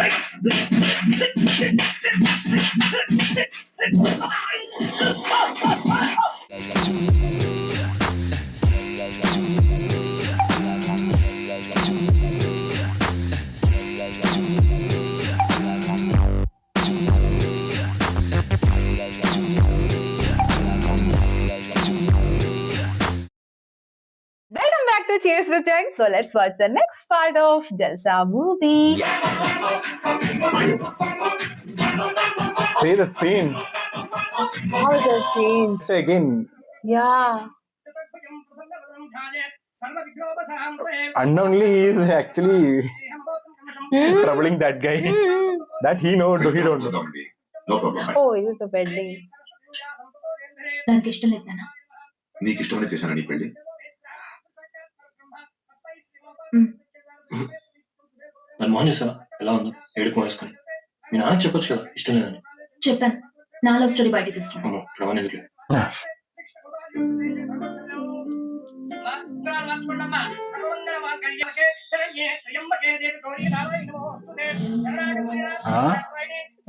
Welcome back to Cheers with Chang. So let's watch the next part of Jalsa movie. Say the scene. How it has changed. Say again. Yeah. Unknowingly, he is actually troubling that guy. That he know, he don't know. No problem. Oh, it is the wedding. దానికి ఇష్టం లేదు నాన్న. నీకు ఇష్టమని చేశాను నీ పెళ్లి. నన్ను మోహన్ చేసావా ఎలా ఉందో ఏడుపు వేసుకొని మీ నాన్న చెప్పొచ్చు కదా ఇష్టం లేదని. చెప్పాను నా లవ్ స్టోరీ బయట తీస్తున్నాను. ప్రమాణం ఎందుకు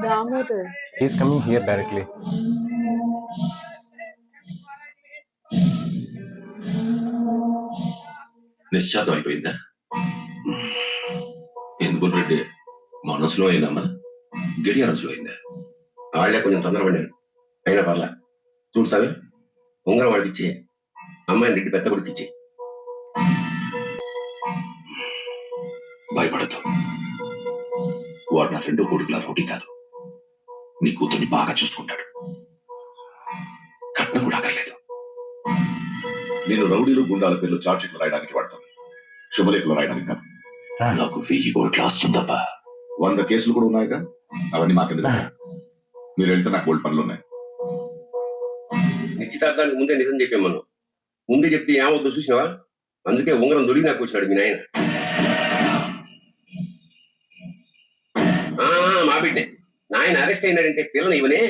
Damodar. He's coming here directly. నిశ్చాతం అయిపోయిందా? ఎందుకు రెడ్డి మనసులో అయిందమ్మా, గడియారంలో అయిందా? వాళ్ళే కొంచెం తొందరపడ్డారు. అయినా పర్లా. చూడు సార్, ఉంగరం వాడికి ఇచ్చి అమ్మాయిని రెడ్డి పెద్ద కొడుకు ఇచ్చి. భయపడద్దు, వాడు నా రెండో కొడుకులా రౌడీ కాదు. నీ కూతుర్ని బాగా చూసుకుంటాడు. కట్నం కూడా అక్కర్లేదు. నేను రౌడీలు గుండాల పేర్లు చార్జ్ షీట్లు రాయడానికి వాడతాను, శుభలేఖలు రాయడానికి కాదు. నాకు 1000 కోట్లు వస్తుందబ్బా. 100 కేసులు కూడా ఉన్నాయిగా, అవన్నీ మాకెందుకు? మీరు వెళ్తే నాకు బోల్డ్ పనులు ఉన్నాయి. నిశ్చితార్థానికి ముందే నిజం చెప్పామను, ముందే చెప్తే ఏమవుద్దో చూసినావా? అందుకే ఉంగరం దొరికి నాకు వచ్చినాడు మీ నాయన. మా బిడ్డే నాయన అరెస్ట్ అయినాడంటే పిల్లని ఇవనే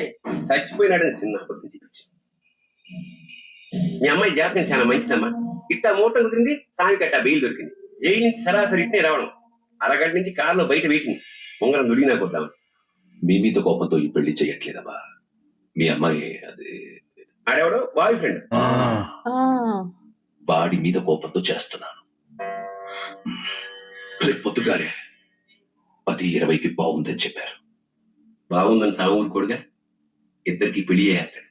చచ్చిపోయినాడని చిన్న అబద్ధం చూపించి. మీ అమ్మాయి జాతకం చాలా మంచిదమ్మా. ఇట్టా మూటం కుదిరింది, సామి కట్టా బెయిల్ దొరికింది. జైలు నుంచి సరాసరి ఇట్టే రావడం, అరగంట నుంచి కారులో బయట వెయిటింగ్. ఉంగరం దొరికి నాకు వద్దాం. మీ మీద కోపంతో ఈ పెళ్లి చెయ్యట్లేదమ్మా. మీ అమ్మాయి అది ఆడెవడో బాయ్ ఫ్రెండ్, వాడి మీద కోపంతో చేస్తున్నాను. రేపు పొద్దుగానే 10-20కి బాగుందని చెప్పారు. బాగుందని సామూలు కొడుగా ఇద్దరికి పెళ్లి చేస్తాడు.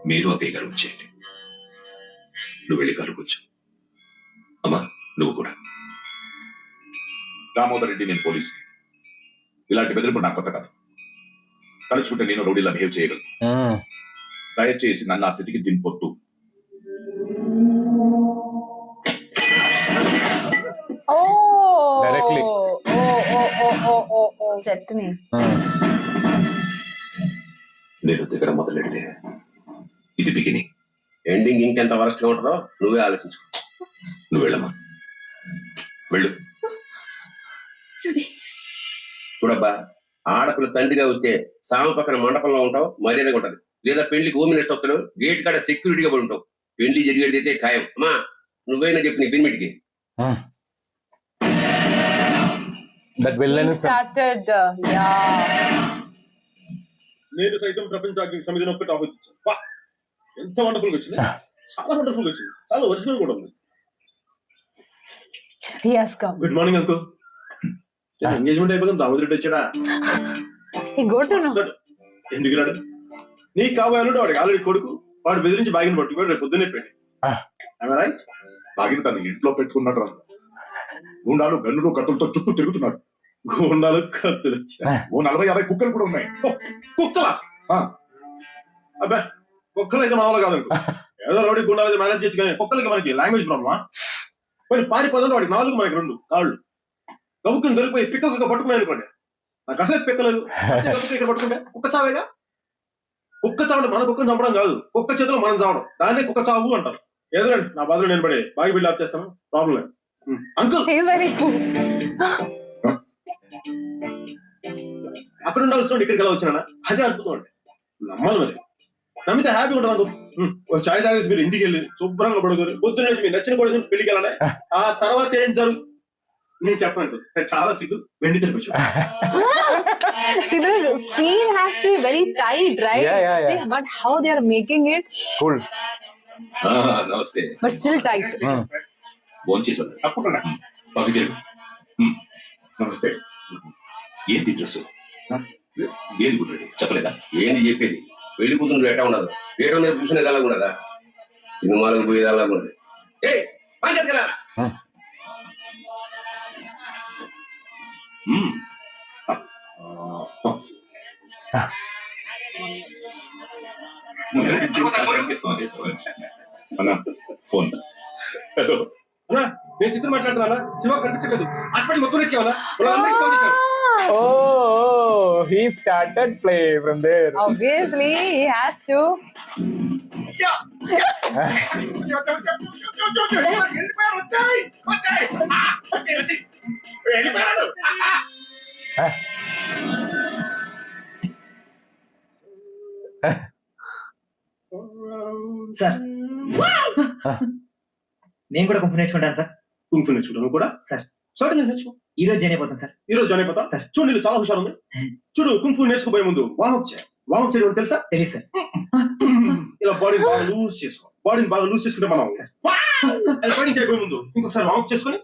మీరు ఒకే గారు వచ్చేయండి. నువ్వు వెళ్ళి గారు కూర్చో. అమ్మా నువ్వు కూడా. దామోదర్ రెడ్డి, నేను పోలీసు. ఇలాంటి బెదిరింపు నాకు కొత్త కాదు. తలుచుకుంటే నేను రౌడీలా బిహేవ్ చేయగలను. దయచేసి నన్ను ఆ స్థితికి దింపొద్దు. Directly. Setni. నేను దిగడం మొదలెడితే ఇది బిగినింగ్. ఎండింగ్ ఇంకెంత వరస్ట్ గా ఉంటుందో నువ్వే ఆలోచించు. నువ్వు వెళ్ళమ్మా, వెళ్ళు. చూడబ్బా, ఆడపిల్ల తండ్రిగా వస్తే సామ పక్కన మండపంలో ఉంటావు, మర్యాదగా ఉంటది. లేదా పెళ్లికి హోమ్ మినిస్టర్ వస్తాడు, గేట్ కాడ సెక్యూరిటీగా పడి ఉంటావు. పెళ్లి జరిగేది అయితే ఖాయం. అమ్మా నువ్వైనా చెప్పి నీ బెనిమిట్కి. That villain is Started, yeah. నేను సైతం ప్రపంచానికి సమితిని ఒక్కటి ఆహ్వానించాను. ఎంత వండర్ఫుల్ గా వచ్చింది, చాలా వండర్ఫుల్ గా వచ్చింది, చాలా ఒరిజినల్ కూడా ఉంది. He has come. Good morning uncle. Engagement అయిపోతుంది, దామోదరెడ్డి వచ్చాడా? He go to know. ఎందుకు రాడు? నీ కాబోయాడు వాడికి ఆల్రెడీ కొడుకు. వాడు బెదిరించి బాగిన పట్టుకోడు, రేపు పొద్దున్నే పెళ్లి. రైట్? బాగిన తను ఇంట్లో పెట్టుకున్నాడు రా. గుండాలు గన్నులు కత్తులతో చుట్టూ తిరుగుతున్నారు. గుండాలు కత్తులు, ఓ 40-50 కుక్కలు కూడా ఉన్నాయి. కుక్కలా? అబ్బా కుక్కలు అయితే మన వాళ్ళు కాదండి. ఏదో రౌడీ గుండాలు మేనేజ్ చేయొచ్చు, కానీ కుక్కలకి మనకి లాంగ్వేజ్ ప్రాబ్లమా? మరి పారిపోదంటే వాడికి 4, మనకి 2 కాళ్ళు. గబుక్కుని దొరికిపోయి పిక్క కుక్క పట్టుకున్నాయి అనుకోండి. నాకు అసలే పిక్కలేదు. ఇక్కడ పట్టుకుంటే కుక్క చావేగా. కుక్క చావడం మన కుక్కను చంపడం కాదు, కుక్క చేతిలో మనం చావడం. దాన్నే కుక్క చావు అంటారు. ఏదోనండి, నా బాధలో నేను పడి బాగా బిల్డ్ ఆఫ్ చేస్తాను. ప్రాబ్లం లేదు. అంకుల్ అక్కడ ఉండాల్సిన ఇక్కడికి ఎలా వచ్చినా అదే అద్భుతం అండి. నమ్మాలి, మరి నమ్మితే హ్యాపీ ఉంటుంది అంకుల్. ఒక చాయ్ తాగేసి మీరు ఇంటికి వెళ్ళి శుభ్రంగా పడుకొని పొద్దున్న మీరు నచ్చిన కూడా పెళ్లికి వెళ్ళాలి. ఆ తర్వాత ఏం జరుగుతుంది? నేను చెప్పను చాలా సిగ్గు వెండి తెరిపించు. See, the scene has to be very tight, right? Yeah. See, but how they are making it, Cool. నమస్తే but still tight. భోంచేసాను తప్పకుండా. పక్క జరుగు నమస్తే. ఏంటి డ్రెస్ ఏది కుట్టండి చెప్పలేదా ఏంది చెప్పేది వెళ్ళి కూతురు ఎట్టా ఉండదు ఏటో మీద కూర్చునేది అలాగ ఉండదా సినిమాలకు పోయేది అలాగ ఉండదు ఏ పంచాయతీ కదా అన్నా ఫోన్. హలో అన్నా నేను సిద్ధం మాట్లాడుతున్నా. శివ కనిపించలేదు. హాస్పిటల్ మొత్తం ఎత్తుకేమన్నా వాళ్ళందరికీ ఫోన్ చేశాను. Oh, he started play from there. Obviously, he has to. Sir నేను కూడా కుంఫు నేర్చుకుంటాను సార్. కుంఫు నేర్చుకుంటాను కూడా సార్ చూడండి నేను నేర్చుకో. ఈ రోజు జాయిన్ అయిపోతాను సార్. ఈ రోజు జాయిన్ అయిపోతా. సార్. చూడు నీళ్ళు చాలా హుషారు ఉంది. చూడు కుంఫు నేర్చుకోబోయే ముందు వామప్ చేయాలి. వామప్ చేయడం తెలుసా? తెలియదు సార్. ఇలా బాడీని బాగా లూజ్ చేసుకో. బాడీని బాగా లూజ్ చేసుకుంటే మనం ట్రైనింగ్ చేయబోయే ముందు ఇంకొకసారి వామప్ చేసుకుని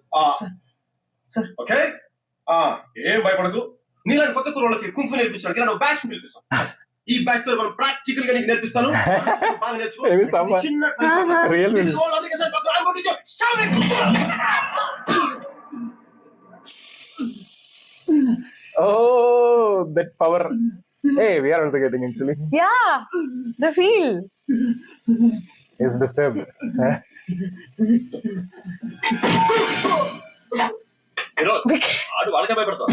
సార్. ఓకే ఏం భయపడకు. నీలాంటి కొత్త కుర్రోళ్ళకి కుంఫు నేర్పించడానికి నేను బ్యాచ్ పిలిపిస్తాను. ఈ బ్యాచ్ తో మనం ప్రాక్టికల్ గా నీకు నేర్పిస్తాను. బాగా నేర్చుకో. Maybe someone- చిన్న Real This is all other guys are possible. I'm going to shout it. Oh, that power. Hey, we are also getting actually. Yeah, the feel. He's disturbed. ఆడు వాళ్ళకే భయపడతావు.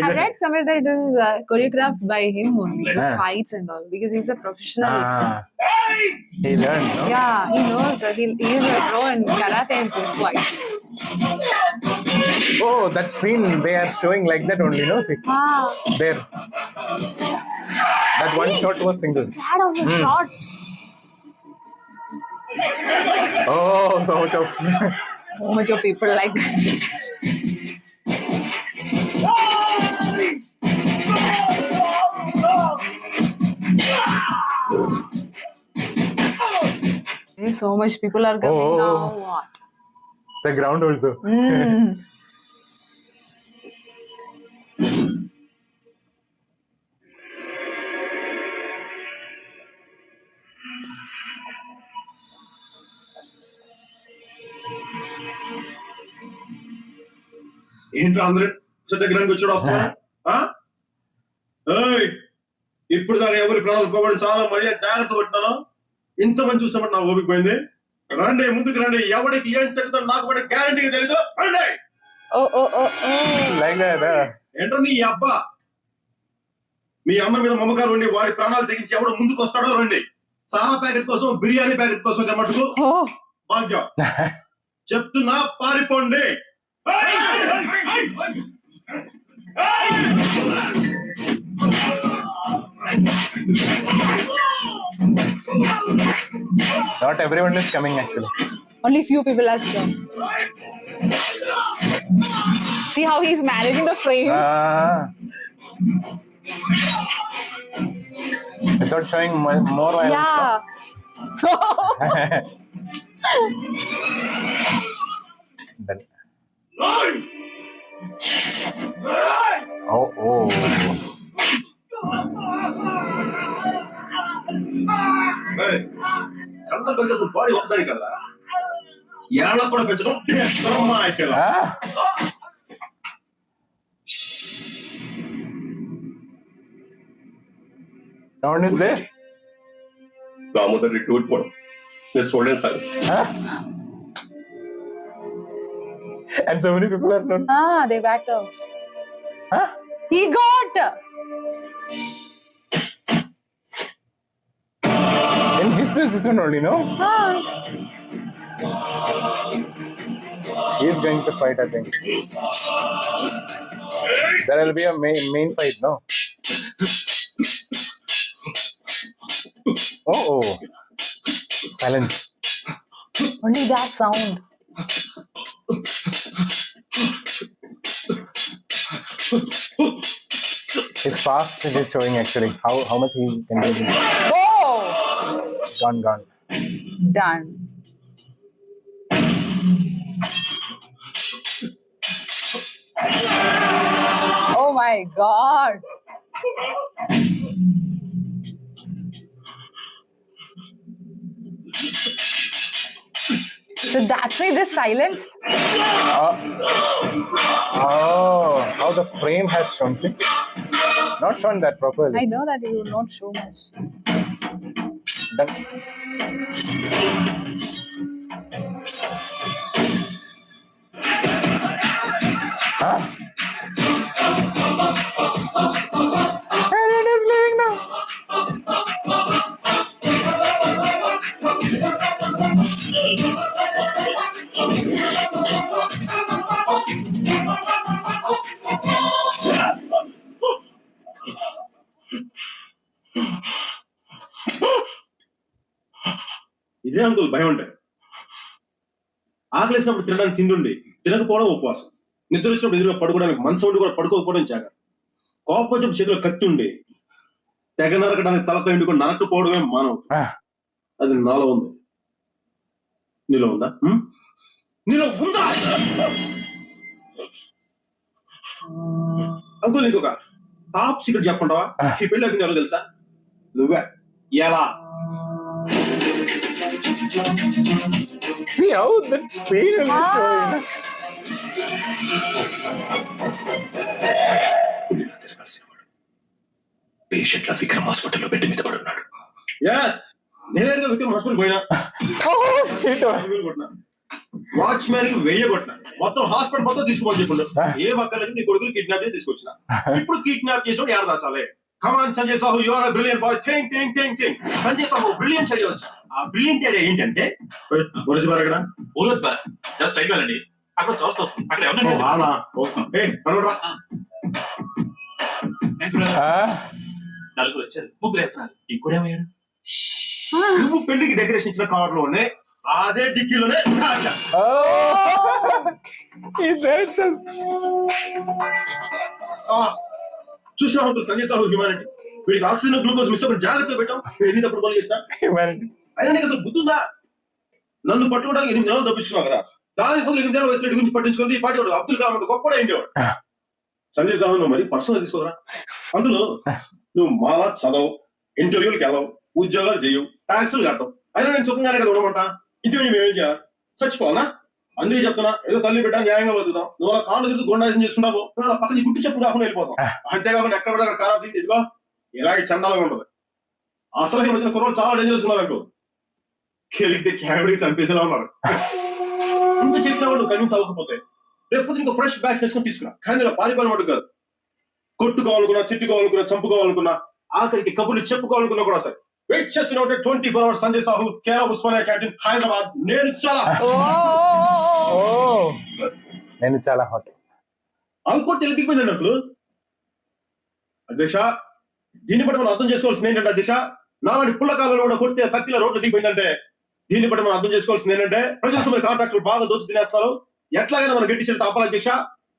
I read somewhere that this is choreographed by him only, his fights and all, because he's a professional. He learned, no? Yeah, he knows that he is a pro in karate and kung fu. I think. Oh, that scene they are showing like that only, no? See, there. That one shot was single. That was a shot. Oh, so much of. So much of people like that. So much people are coming Oh. now. What? The ground also. ఏంట్రా అందరూ దగ్గరికి వచ్చాడు వస్తా. ఇప్పుడు దాకా ఎవరి ప్రాణాలు పోగొని చాలా మర్యాద జాగ్రత్త పట్టినాను. ఇంతమంది చూసినప్పుడు నా ఓపిక పోయింది. రండి ముందుకు రండి. ఎవరికి ఏం తగ్గుతాడు నాకు కూడా గ్యారంటీగా తెలీదు. రండి. Like that. ఏంట్రా నీ అబ్బా మీ అమ్మ మీద మమకారం ఉండి వాడి ప్రాణాలు తెగించి ఎవడు ముందుకు వస్తాడో రండి. సారా ప్యాకెట్ కోసం బిర్యానీ ప్యాకెట్ కోసం మటుకు భాగ్యం చెప్తున్నా పారిపోండి. Not everyone is coming actually. Only few people have come. See how he's managing the frames. Without showing more violence. Yeah. Then. Oh. కళ్ళ పెంచేసిన బాడీ వస్తాయి కదా ఏళ్ళ కూడా పెంచడం No one is there. Damodar Reddy ఓడిపోవడం నేను చూడలేను sir. And so many people are not. They backed off. He got. In his decision only, no? He is going to fight, I think. There will be a main fight, no? Oh. Silence. Only that sound. His fast it is showing actually. How much he can do. Oh, Gone. done. Oh my God. So that's why this silence. Oh, how the frame has shown. See? Not shown that properly. I know that you will not show much. Done. Ah. And it is leaving now. ఇదే uncle భయం అంటే. ఆకలేసినప్పుడు తినడానికి తిండి, తినకపోవడం ఉపవాసం, నిద్ర వచ్చినప్పుడు ఎదురుగా పడుకోవడానికి మనసు ఉండి కూడా పడుకోకపోవడం జాగ, కోపం వచ్చినప్పుడు చేతిలో కత్తి ఉండి తెగ నరకడానికి తలకాయ ఉండి కూడా నరకపోవడమే మానవ. అది నాలో ఉంది, నీలో ఉందా? నీలో ఉందా? అంకుల్ నీకు ఒక టాప్ సీక్రెట్ చెప్పంటావా? ఈ పెళ్లి అయిపోయింది ఎవరో తెలుసా? నువ్వే. ఎలా? See how that scene is showing. Patient లా విక్రమ్ హాస్పిటల్లో బెడ్ మీద పడున్నాడు. ఎస్, నేనేగా విక్రమ్ హాస్పిటల్ పోయినా, వాచ్మ్యాన్ కి 1000 కొట్టినా, మొత్తం హాస్పిటల్ మొత్తం తీసుకోమని చెప్పుడు. ఏ మక్కలేదు, నీ కొడుకులు కిడ్నాప్ చేసి తీసుకొచ్చిన. ఇప్పుడు కిడ్నాప్ చేసి ఏడ దాచాలి? Come on Sanjay Sahu, you are a brilliant boy. Think. Sanjay Sahu brilliant idea వచ్చి. ఆ బ్రిలియంట్ ఐడియా ఏంటంటే, ఒరిసి బార్ అక్కడ ఊరోజ్ బార్ జస్ట్ రైట్ వెళ్ళండి, అక్కడ చూస్తా వస్తుంది. అక్కడ ఏమన్నా నలుగురు వచ్చారు, ముగ్గురు వెళ్తున్నారు. ఇంకోటి ఏమయ్యాడు? నువ్వు పెళ్లికి డెకరేషన్ ఇచ్చిన కార్ లోనే, అదే డిక్కీలోనే చూసినా ఉంటుంది సంజయ్ సాహు హ్యూమానిటీ. వీడికి ఆక్సిజన్ గ్లూకోజ్ మిస్ అప్పుడు జాగ్రత్తగా పెట్టాం. ఎన్ని తప్పుడు పనులు చేసినా Humanity. అయినా నీకు అసలు బుద్ధుందా? నన్ను పట్టుకోవడానికి 8 నెలలు తప్పించుకున్నావు కదా. దానికి బదులు 8 నెలల వయసులో గురించి పట్టించుకుంది ఈ పార్టీ వాడు అబ్దుల్ కలాం అంత గొప్ప అయిందేవాడు. సంజయ్ సాహు నువ్వు మరి పర్సనల్ తీసుకోదరా. అందులో నువ్వు మాలా చదవు, ఇంటర్వ్యూలకు వెళ్ళవు, ఉద్యోగాలు చేయవు, ట్యాక్సులు కట్టవు. అయినా నేను సుఖంగానే కదా ఉండమంటా. ఇది మేమేం చేయాలి? చచ్చిపోవాలా? అందుకే చెప్తున్నా, ఏదో తల్లి బిడ్డ న్యాయంగా బతుకుతాం. నువ్వు అలా కాళ్ళు తిరిగి గుండాసం చేసుకున్నావు, నువ్వు పక్కన గుట్టు చెప్పు కాకుండా వెళ్ళిపోతాం. అంతేకాకుండా ఎక్కడ పడితే అక్కడ ఖరాబ్ ఇదిగో ఇలాగే చండాలంగా ఉంటుంది. అసలు ఈ మధ్యన కుర్రలు చాలా డేంజరస్ ఉన్నారు అంటూ కెలిగితే క్యాబిడీ చంపేసేలా ఉన్నారు. ఇంత చెప్పిన వాళ్ళు కన్విన్స్ అవ్వకపోతే రేపు ఇంకో ఫ్రెష్ బ్యాగ్స్ వేసుకొని తీసుకున్నా. కానీ ఇలా పారిపోయినట్టు కాదు. కొట్టుకోవాలనుకున్నా, తిట్టుకోవాలనుకున్నా, చంపుకోవాలనుకున్నా, ఆఖరికి కబుర్లు చెప్పుకోవాలనుకున్నా కూడా సరే వెయిట్ చేస్తున్నా 24 hours Sanjay Sahu, care of Osmania canteen, Hyderabad. నేను చాలా హాట్. అనుకో తెలిదిపోయింది అన్నట్లు. అధ్యక్ష, దీన్ని బట్టి మనం అర్థం చేసుకోవాల్సింది ఏంటంటే, అధ్యక్ష నాలాంటి పుల్లకాలలో కూడా కొడితే కత్తిలో రోడ్లు దిగిపోయిందంటే, దీన్ని బట్టి మనం అర్థం చేసుకోవాల్సింది ఏంటంటే, ప్రజల కాంట్రాక్టులు బాగా దోచు తినేస్తున్నారు. ఎట్లాగైనా మనం గట్టి చర్యలు ఆపాలి అధ్యక్ష.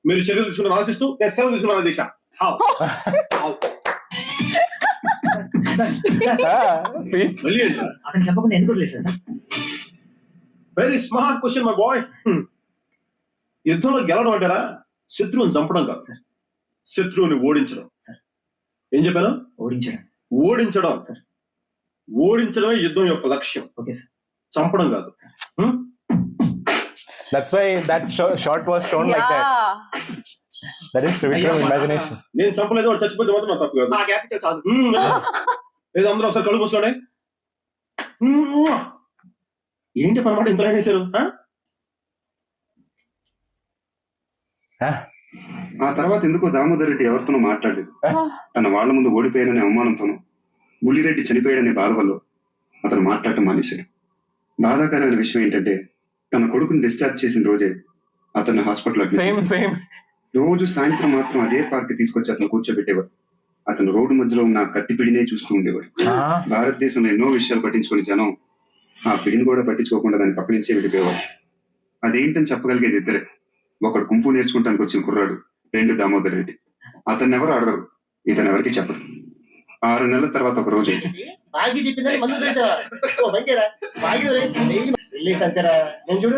మీరు చర్యలు తీసుకుని ఆశిస్తూ నేను సెలవు తీసుకున్నాను అధ్యక్ష. అతను చెప్పకుండా ఎందుకు వదిలేశారు sir? Very smart question my boy. యుద్ధంలో గెలవడం అంటారా శత్రువుని చంపడం కాదు సార్, శత్రువుని ఓడించడం సార్. ఏం చెప్పాను? ఓడించడం సార్. ఓడించడమే యుద్ధం యొక్క లక్ష్యం. ఓకే సార్, చంపడం కాదు. That's why that shot was shown like that. That is Vikram imagination. నేను చంపలేదు, వాడు చచ్చిపోతే మాత్రం నా తప్పు కాదు. లేదు, అందరూ ఒకసారి కళ్ళు మూసుకోండి. ఏంటి పనమాట ఇంత లైన్ వేశారు? ఆ తర్వాత ఎందుకో దామోదర్ రెడ్డి ఎవరితోనూ మాట్లాడలేదు. తన వాళ్ళ ముందు ఓడిపోయాననే అవమానంతోనూ, బుల్లిరెడ్డి చనిపోయాడనే బాధ వల్ల అతను మాట్లాడటం మానేశాడు. బాధాకరమైన విషయం ఏంటంటే, తన కొడుకుని డిశ్చార్జ్ చేసిన రోజే అతన్ని హాస్పిటల్ సేమ్ రోజు సాయంత్రం మాత్రం అదే పార్క్ తీసుకొచ్చి అతను కూర్చోబెట్టేవాడు. అతను రోడ్డు మధ్యలో ఉన్న ఆ కత్తి పిడినే చూస్తూ ఉండేవాడు. భారతదేశంలో ఎన్నో విషయాలు పట్టించుకుని జనం ఆ పిడిని కూడా పట్టించుకోకుండా దాని పక్క నుంచే వెళ్ళిపోయేవాడు. అదేంటని చెప్పగలిగేది ఇద్దరే. ఒకడు కుంఫు నేర్చుకుంటానికి వచ్చిన కుర్రాడు, 2 దామోదర్ రెడ్డి. అతన్ని ఎవరు అడగరు, ఇతను ఎవరికి చెప్పడు. 6 నెలల తర్వాత ఒక రోజు బాగి చెప్పిందని మందు చేసావా? ఓ మంచిరా బాగి వెళ్ళి కంటారా నేను చూడు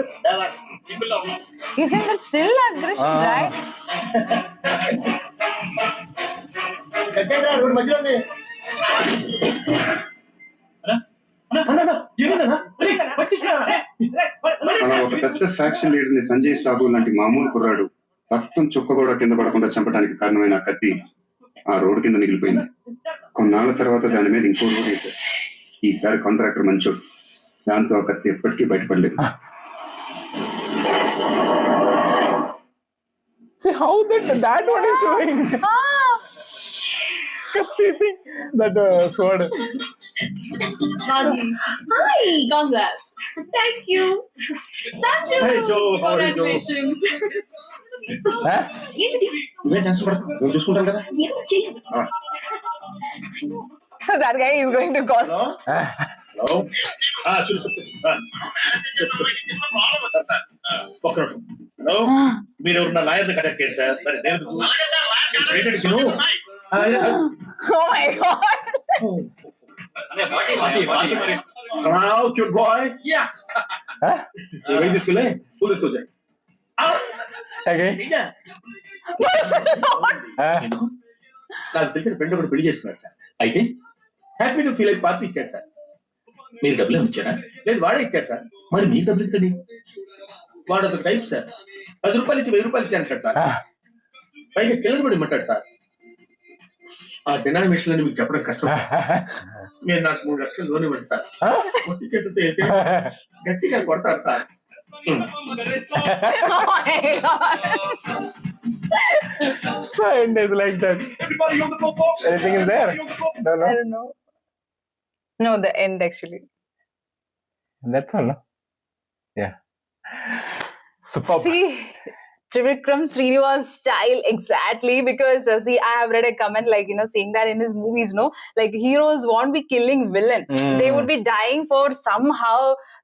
Isn't that still aggression, right? కట్టేరా రోడ్డు మధ్యలో ఉంది. అలా ఒక పెద్ద ఫ్యాక్షన్ లీడర్ ని సంజయ్ సాబు లాంటి మామూలు కుర్రాడు రక్తం చుక్క కూడా కింద పడకుండా చంపడానికి కారణమైన ఆ కత్తి ఆ రోడ్డు కింద మిగిలిపోయింది. కొన్నాళ్ల తర్వాత దాని మీద ఇంకో రోడ్ వేశారు. ఈసారి కాంట్రాక్టర్ మంచోడు, దాంతో ఆ కత్తి ఎప్పటికీ బయటపడలేదు. See how that one is showing. That sword. Hi, congrats. Thank you. Sanju, Hey, Joe, how are you, Joe? congratulations. Huh? నువ్వే టెన్షన్ పడకు, నేను చూసుకుంటాను కదా. That guy is going to call. Hello hello చూడు చెప్పు. ఒక్క నిమిషం. హలో మీరు ఎవరు నా లాయర్ని కనెక్ట్ చేయండి సార్. సరే నేను Oh my God. Cute boy. వెయ్యి తీసుకెళ్ళి పూలు తీసుకొచ్చాయి. Okay. నాకు తెలిసిన ఫ్రెండ్ ఒకటి పెళ్లి చేసుకున్నాడు సార్. అయితే హ్యాపీగా ఫీల్ అయ్యి పార్టీ ఇచ్చాడు సార్. మీరు డబ్బులు ఇచ్చారా? లేదు వాడే ఇచ్చాడు సార్. మరి మీకు డబ్బులు ఇక్కడి వాడు ఒక టైప్ సార్. 10 రూపాయలు ఇచ్చి 1000 రూపాయలు ఇచ్చాను సార్. పైగా చిల్లర కూడా ఇమ్మంటాడు సార్. ఆ డినామినేషన్ అని మీకు చెప్పడం కష్టం సార్. మీరు నాకు 3 లక్షలు లోన్ ఇవ్వండి సార్. కొట్టి చేతితో అయితే గట్టిగా కొడతారు sir. Oh my God. Sign is like that. Anything is there? No, no. I don't know. No, the end actually. That's all, no? Yeah. Superb. See, Trivikram Srinivas style exactly, because see, I have read a comment like, saying that in his movies, like heroes won't be killing villain. They would be dying for somehow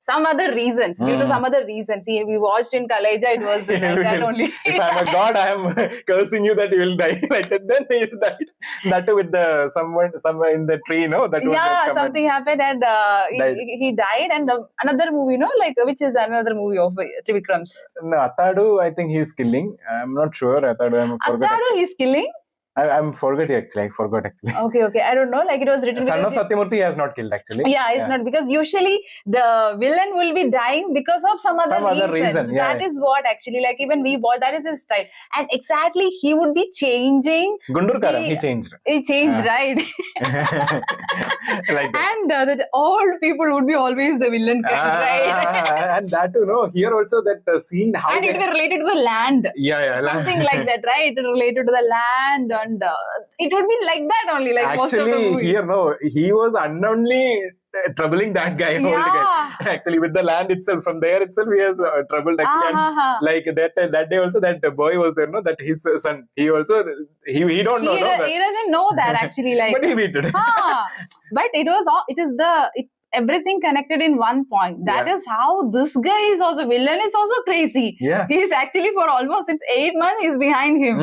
some other reasons, due to some other reasons. See, we watched in Kaleja, it was like that only. If I'm a god, I am cursing you that you will die like that. Then he is died. That too with the somewhere in the tree, that was Yeah, just something happened and Died. he died. And another movie, like which is another movie of Trivikram's. No, Atadu, I think he is killing. I'm not sure. Atadu, I'm forgot. Atadu, Actually. he's killing. I'm forgot actually. I forgot actually. Okay. I don't know. Like it was written. Son of because Satyamurthy, he has not killed actually. Yeah, it's not, because usually the villain will be dying because of some other reasons. Yeah, That is what actually, like even we watch, that is his style. And exactly, he would be changing. Gundurkaram, he changed. He changed, right? Like that. And that old people would be always the villain kind, right? And that too, here also that scene how And they, it was related to the land. yeah. Something like that, right? Related to the land, and it would be like that only, like most of the Actually, movie. here he was unknowingly troubling that guy. Old Yeah. guy. Actually, with the land itself, from there itself, he has troubled actually. And like that day also, that boy was there, that his son. He also he don't know. He doesn't know that actually, like. But he beat it. But it is everything connected in one point. That is how this guy is also, villain is also crazy. Yeah. He's actually for almost 8 months he's behind him.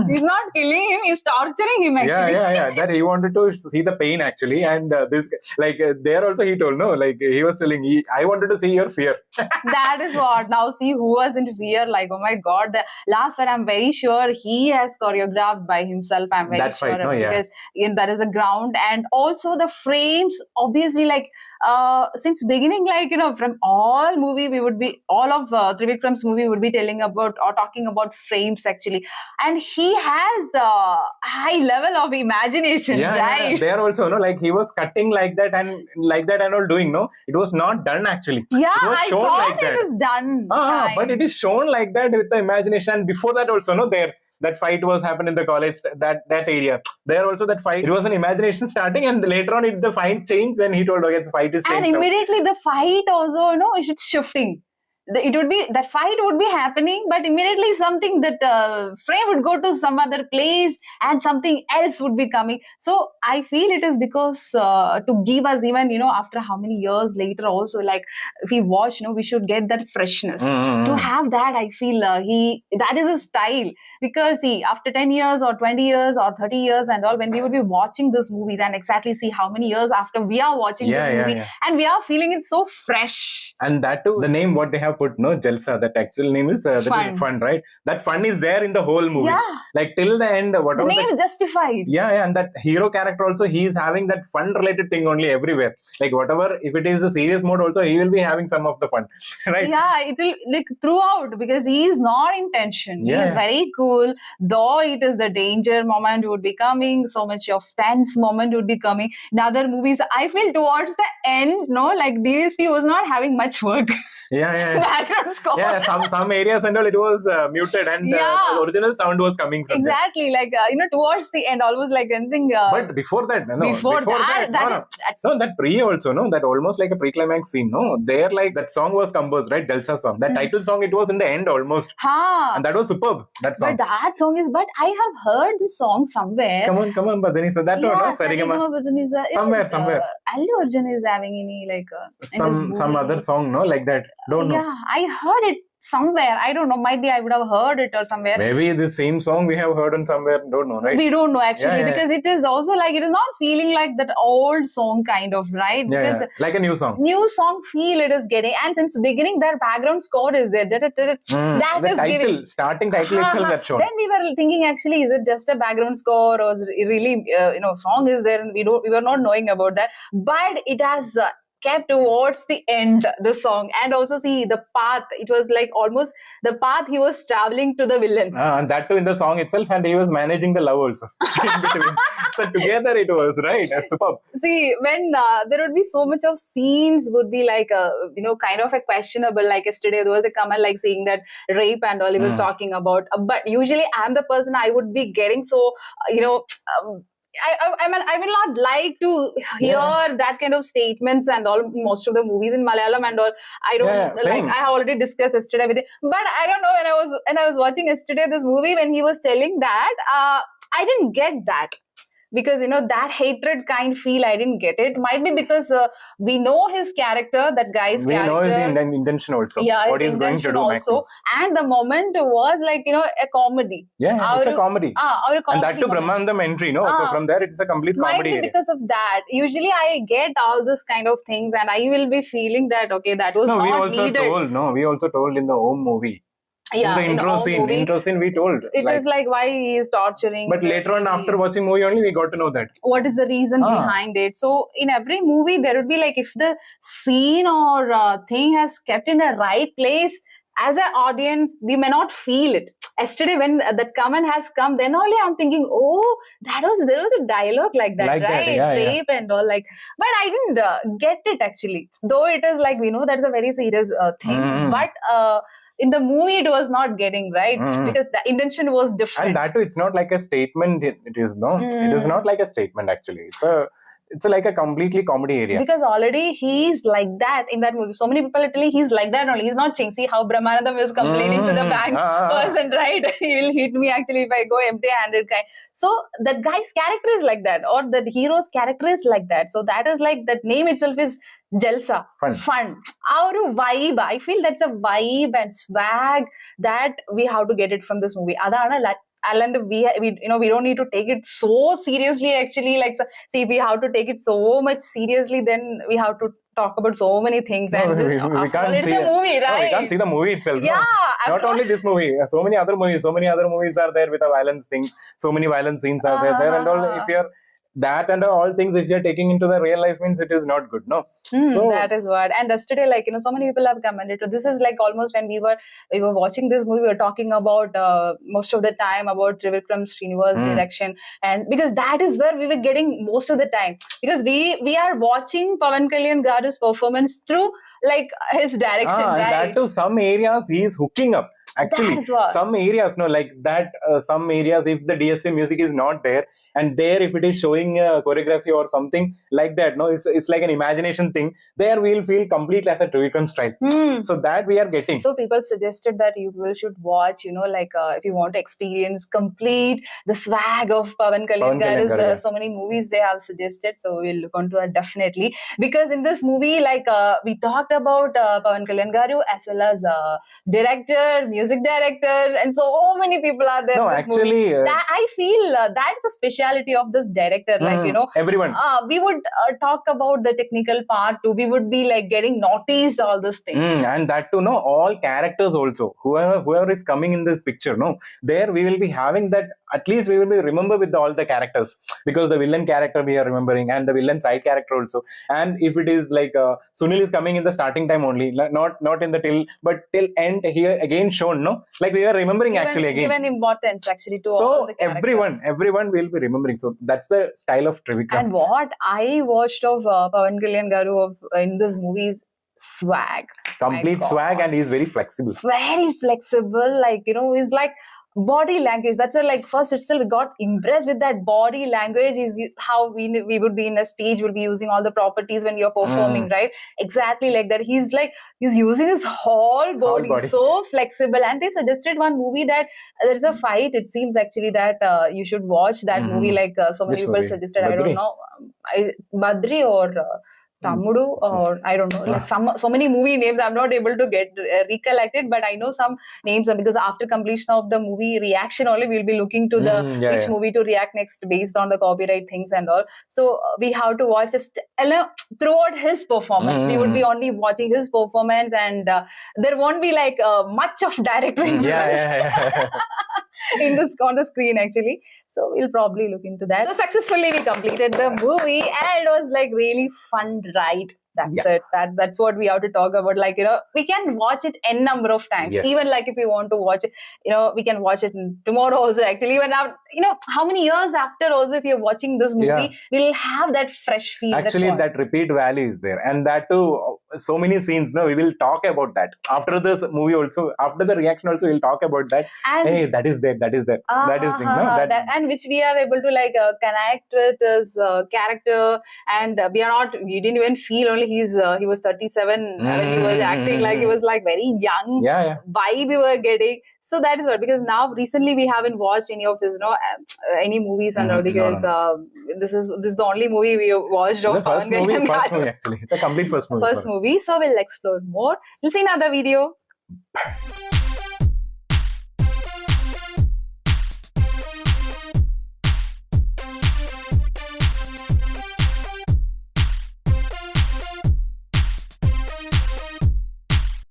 He's not killing him, he's torturing him actually. Yeah. That he wanted to see the pain actually, and this like there also he told like he was telling I wanted to see your fear. That is what. Now see who was in fear, like oh my God. The last one I'm very sure he has choreographed by himself. I'm very That sure fight, no? Yeah. because that is a ground, and also the frames obviously like since beginning, like from all of Trivikram's movie would be telling about or talking about frames actually, and he has a high level of imagination, right? There also like he was cutting like that and all doing it was not done actually. Yeah, it was I shown thought like that. it is done. But it is shown like that with the imagination. And before that also that fight was happened in the college, that area. There also that fight, it was an imagination starting, and later on the fight changed. Then he told, okay, the fight is changed. And immediately the fight also, it's shifting. it would be, that fight would be happening, but immediately something, that frame would go to some other place and something else would be coming. So I feel it is because to give us, even after how many years later also, like if we watch, we should get that freshness. To have that, I feel that is a style. Because see, after 10 years or 20 years or 30 years and all, when we would be watching these movies, and exactly see how many years after we are watching this movie, and we are feeling it so fresh. And that too, the name what they have put, Jalsa, that actual name is fun, right? That fun is there in the whole movie. Yeah. Like till the end, whatever. The name is justified. Yeah, and that hero character also, he is having that fun related thing only everywhere. Like whatever, if it is a serious mode also, he will be having some of the fun, right? Yeah, it will, like, throughout, because he is not in tension. He is very cool. Though it is the danger moment would be coming, so much of tense moment would be coming. In other movies, I feel towards the end, like DSP was not having much work. Background score. Yeah, some areas and all, it was muted, and the original sound was coming from exactly there. Like towards the end, almost like anything. But before that, that pre also, that almost like a pre-climax scene, there, like that song was composed, right? Jalsa song. That title song, it was in the end almost. And that was superb. That song. But that song is. But I have heard this song somewhere. Come on, Badhanisa. That one, Sarigama. Somewhere. Allu Arjun is having any like some other song, like that. Don't know. Yeah, I heard it somewhere. I don't know. Might be I would have heard it or somewhere. Maybe the same song we have heard on somewhere. Don't know, right? We don't know actually, because it is also like, it is not feeling like that old song kind of, right? Because like a new song. New song feel it is getting, and since beginning that background score is there. That the is title, giving. Starting title itself that shown. Then we were thinking, actually, is it just a background score, or is it really song is there, and we were not knowing about that, but it has. Kept towards the end, the song, and also see the path. It was like almost the path he was traveling to the villain. And that too in the song itself, and he was managing the love also. So together it was, right? That's superb. See, when there would be so much of scenes would be like, kind of a questionable. Like yesterday, there was a comment like saying that rape and all he was talking about. But usually I'm the person, I would be getting so, I will not like to hear that kind of statements and all. Most of the movies in Malayalam and all, I don't like. I have already discussed yesterday with it, but I don't know, when I was watching yesterday this movie, when he was telling that, I didn't get that. Because that hatred kind feel, I didn't get it. Might be because we know his character, that guy's character. We know his intention also. Yeah, what he's going to do also. And the moment was like a comedy. Yeah, it's a comedy. And that too Brahmanandam entry, So from there, it's a complete comedy. Might be because of that. Usually, I get all this kind of things, and I will be feeling that that was not needed. We also told in the Om movie. Yeah, in the intro scene we told. It is like why he is torturing. But later on, after watching movie only, we got to know that. What is the reason behind it? So in every movie, there would be like, if the scene or thing has kept in the right place, as an audience, we may not feel it. Yesterday, when that comment has come, then only I'm thinking, there was a dialogue like that, right? Rape and all, like. But I didn't get it actually. Though it is like, we know that's a very serious thing. But in the movie, it was not getting right, because the intention was different. And that too, it's not like a statement. It is It is not like a statement actually. It's like a completely comedy area. Because already he's like that in that movie. So many people literally, he's like that only. He's not changing. See how Brahmanandam is complaining to the bank person, right? He will hit me actually if I go empty-handed guy. So that guy's character is like that, or that hero's character is like that. So that is like, that name itself is Jalsa, fun. Our vibe, I feel that's a vibe and swag that we have to get it from this movie. And we don't need to take it so seriously actually. Like, see, if we have to take it so much seriously, then we have to talk about so many things. We can't see a movie, right? We can't see the movie itself. Yeah. Not only this movie, so many other movies are there with the violence things. So many violent scenes are there and all. If you're that and all things, if you're taking into the real life, means it is not good, So that is what. And yesterday, like, so many people have commented. This is like almost when we were watching this movie, we were talking about most of the time about Trivikram Srinivasa's direction, and because that is where we were getting most of the time, because we are watching Pawan Kalyan Garu's performance through like his direction, right? And that to some areas he is hooking up. Actually, some areas, no, like that, some areas, if the DSP music is not there, and there if it is showing choreography or something like that, no, it's like an imagination thing. There we'll feel completely as a Trivikram style. So that we are getting. So people suggested that you should watch, like if you want to experience complete the swag of Pawan Kalyan Garu's so many movies they have suggested. So we'll look onto that definitely, because in this movie, like we talked about Pawan Kalyan Garu as well as director, music director, and so many people are there. No, in this actually, movie. I feel that's a speciality of this director. Like everyone. We would talk about the technical part too. We would be like getting noticed all these things, and that too, no, all characters also. Whoever is coming in this picture, no, there we will be having that. At least we will be remember with all the characters, because the villain character we are remembering, and the villain side character also. And if it is like Sunil is coming in the starting time only, not in the till end here again shown, no, like we are remembering actually again. Given importance actually to so all the characters. everyone will be remembering. So that's the style of Trivikram. And what I watched of Pawan Kalyan Garu in this movie is swag. Complete swag, and he's very flexible. Very flexible, like he's like body language. That's like first itself got impressed with that body language. Is how we would be in a stage, would be using all the properties when you're performing, right? Exactly like that. He's using his whole body. So flexible. And they suggested one movie that there's a fight. It seems actually that you should watch that movie. Like so many people suggested. Badri? I don't know, Badri or Tammudu, or I don't know, like so many movie names I'm not able to get recollected, but I know some names, because after completion of the movie reaction only we'll be looking to which movie to react next based on the copyright things and all. So we have to watch just throughout his performance. We would be only watching his performance, and there won't be like much of direct influence in this on the screen actually. So we'll probably look into that. So successfully we completed the movie, and it was like really fun ride. That's it. That's what we have to talk about. Like, we can watch it n number of times. Yes. Even like if we want to watch it, we can watch it tomorrow also. Actually, even now, how many years after also, if you're watching this movie, we'll have that fresh feel. Actually, that repeat value is there. And that too, so many scenes, we will talk about that. After this movie also, after the reaction also, we'll talk about that. And hey, that is there. That is there. That is thing. No? And which we are able to like connect with his character. And we didn't even feel only he was 37 when he was acting, like he was like very young vibe we were getting. So that is what, because now recently we haven't watched any of his any movies and all, because this is the only movie we watched of first movie actually. It's a complete first movie. So we'll explore more. We'll see another video.